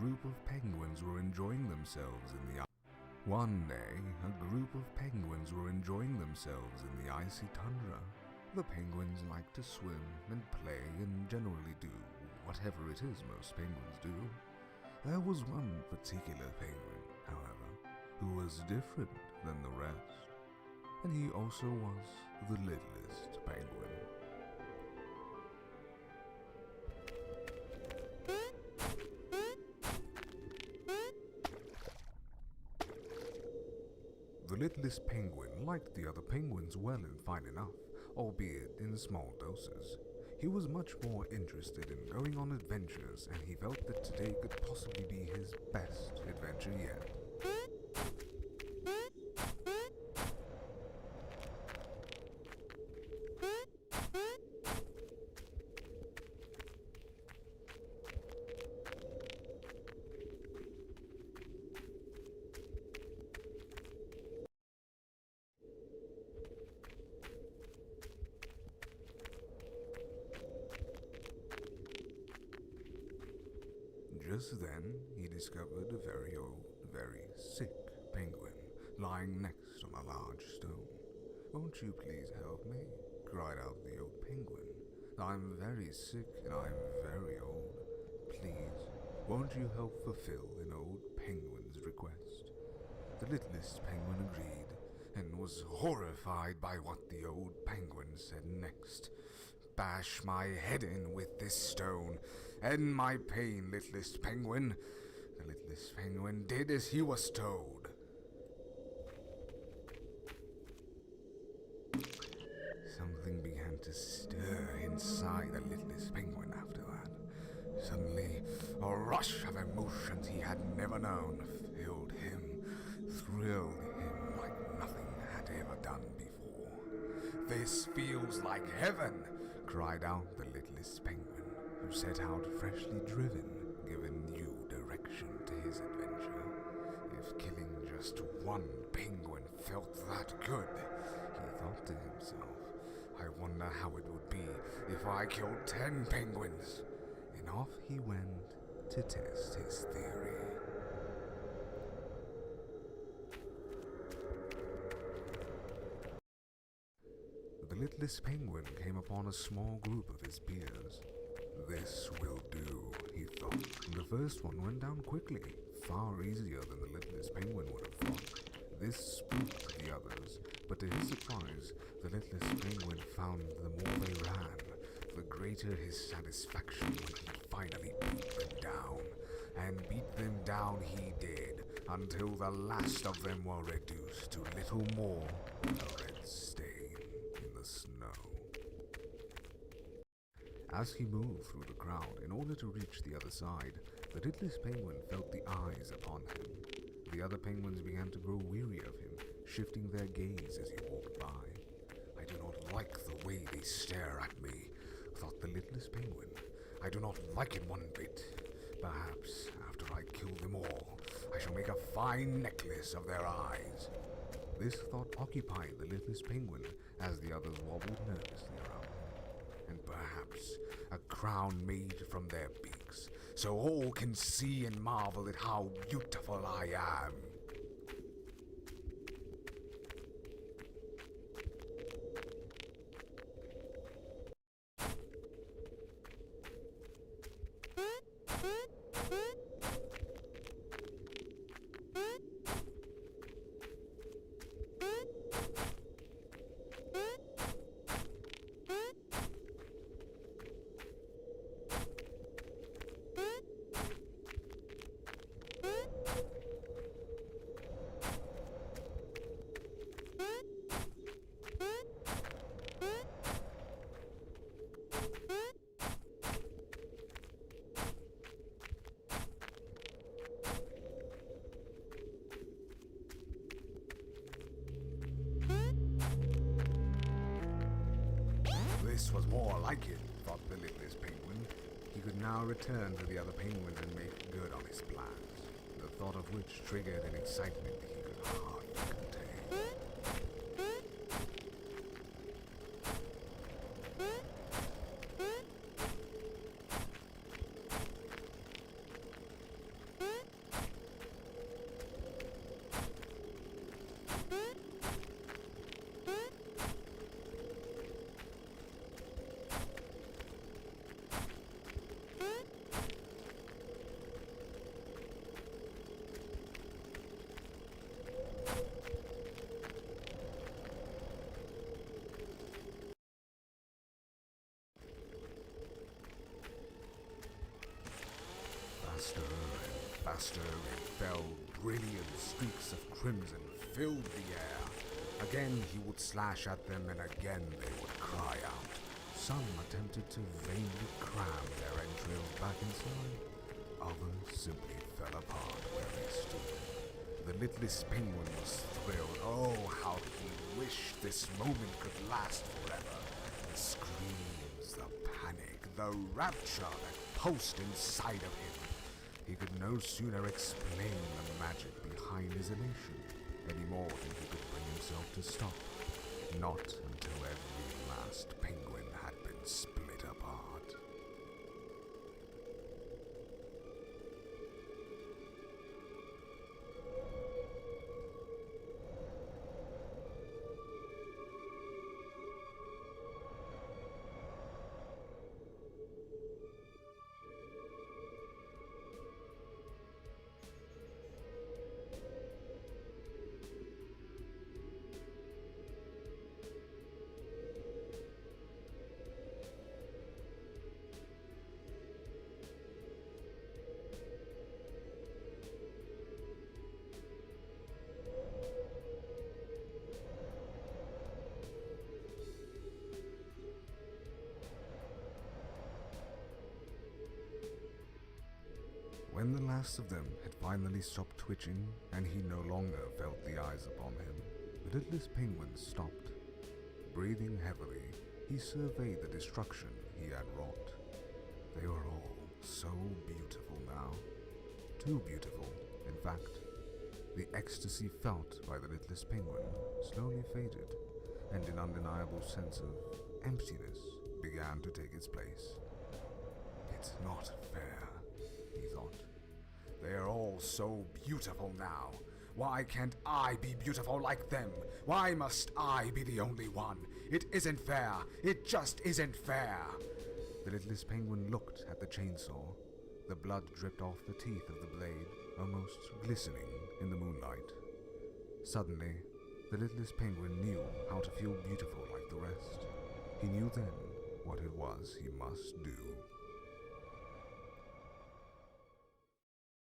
group of penguins were enjoying themselves in the One day, a group of penguins were enjoying themselves in the icy tundra. The penguins like to swim and play and generally do whatever it is most penguins do. There was one particular penguin, however, who was different than the rest, and he also was the littlest penguin. The littlest penguin liked the other penguins well and fine enough, albeit in small doses. He was much more interested in going on adventures, and he felt that today could possibly be his best adventure yet. Just then, he discovered a very old, very sick penguin lying next on a large stone. "Won't you please help me?" cried out the old penguin. "I'm very sick and I'm very old. Please, won't you help fulfill an old penguin's request?" The littlest penguin agreed and was horrified by what the old penguin said next. "Bash my head in with this stone. End my pain, littlest penguin." The littlest penguin did as he was told. Something began to stir inside the littlest penguin after that. Suddenly, a rush of emotions he had never known filled him, thrilled him like nothing had ever done before. "This feels like heaven," cried out the littlest penguin, who set out freshly driven, giving new direction to his adventure. If killing just one penguin felt that good, he thought to himself, "I wonder how it would be if I killed 10 penguins." And off he went to test his theory. The littlest penguin came upon a small group of his peers. "This will do," he thought. The first one went down quickly, far easier than the littlest penguin would have thought. This spooked the others, but to his surprise, the littlest penguin found the more they ran, the greater his satisfaction when he finally beat them down. And beat them down he did, until the last of them were reduced to little more than a red stain in the snow. As he moved through the crowd in order to reach the other side, the littlest penguin felt the eyes upon him. The other penguins began to grow weary of him, shifting their gaze as he walked by. "I do not like the way they stare at me," thought the littlest penguin. "I do not like it one bit. Perhaps, after I kill them all, I shall make a fine necklace of their eyes." This thought occupied the littlest penguin as the others wobbled nervously around him. "And perhaps a crown made from their beaks, so all can see and marvel at how beautiful I am." This was more like it, thought the littlest penguin. He could now return to the other penguins and make good on his plans, the thought of which triggered an excitement he could hardly contain. Faster and faster it fell. Brilliant streaks of crimson filled the air. Again he would slash at them, and again they would cry out. Some attempted to vainly cram their entrails back inside. Others simply fell apart where they stood. The Littlest Penguin was thrilled. Oh, how he wished this moment could last forever. The screams, the panic, the rapture that pulsed inside of him. He could no sooner explain the magic behind his elation any more than he could bring himself to stop. Not until every last penguin had been split apart. When the last of them had finally stopped twitching, and he no longer felt the eyes upon him, the Littlest Penguin stopped. Breathing heavily, he surveyed the destruction he had wrought. They were all so beautiful now. Too beautiful, in fact. The ecstasy felt by the Littlest Penguin slowly faded, and an undeniable sense of emptiness began to take its place. It's not fair, he thought. They are all so beautiful now. Why can't I be beautiful like them? Why must I be the only one? It isn't fair. It just isn't fair. The Littlest Penguin looked at the chainsaw. The blood dripped off the teeth of the blade, almost glistening in the moonlight. Suddenly, the Littlest Penguin knew how to feel beautiful like the rest. He knew then what it was he must do.